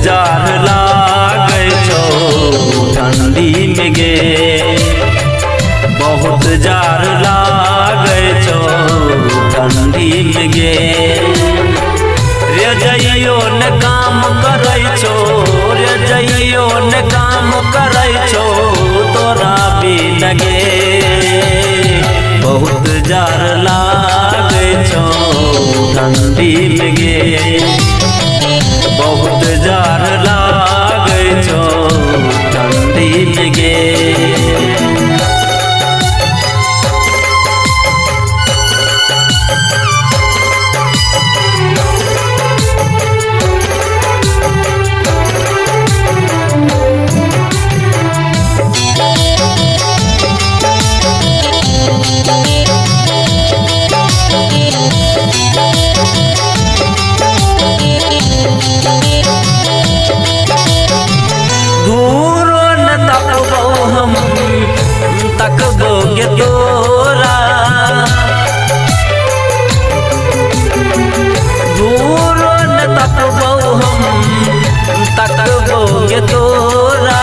जार लागे छो ठंडी में गे, बहुत जार लागे छो ठंडी में गे। रे जइयो ने काम करे छो, रे जइयो ने काम करे छो तोरा भी लगे, बहुत जार लागे छो ठंडी में गे, बहुत जार लागे छो ठंडी में गे। तकबोगे तोरा दूरो न तकबो हम, तकबोगे तोरा।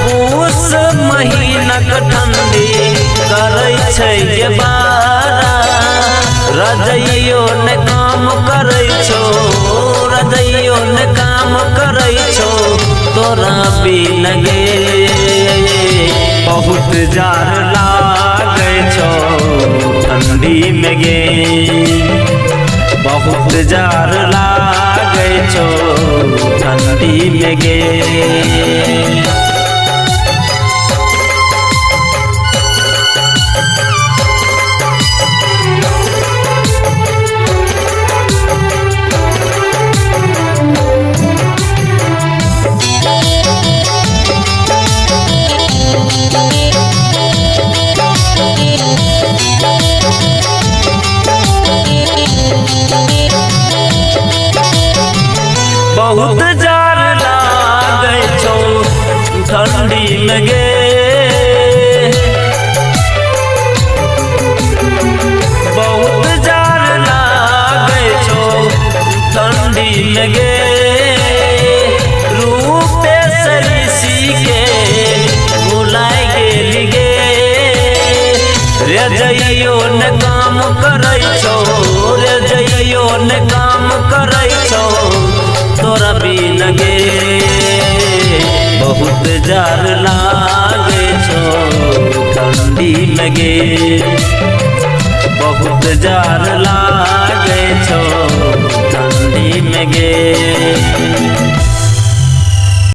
पूस महीनक ठंडी करे छै ये बारा, रजइयो ने काम करे छो, रजइयो ने काम करे छो तोरा भी लगे, बहुत जार लागे छो ठंडी में गे, बहुत जार लागे छो ठंडी में गे। बहुत जार लागे छो ठंडी में गे, बहुत जार लागे छो ठंडी में गे। रूपे सरिसी के बुलाए गेली गे, रे जइयो ने काम करे छो, रे जइयो ने काम करे छो तोरा भी लगे, बहुत जार लागे छो ठंडी में गे, बहुत जार लागे छो ठंडी में गे।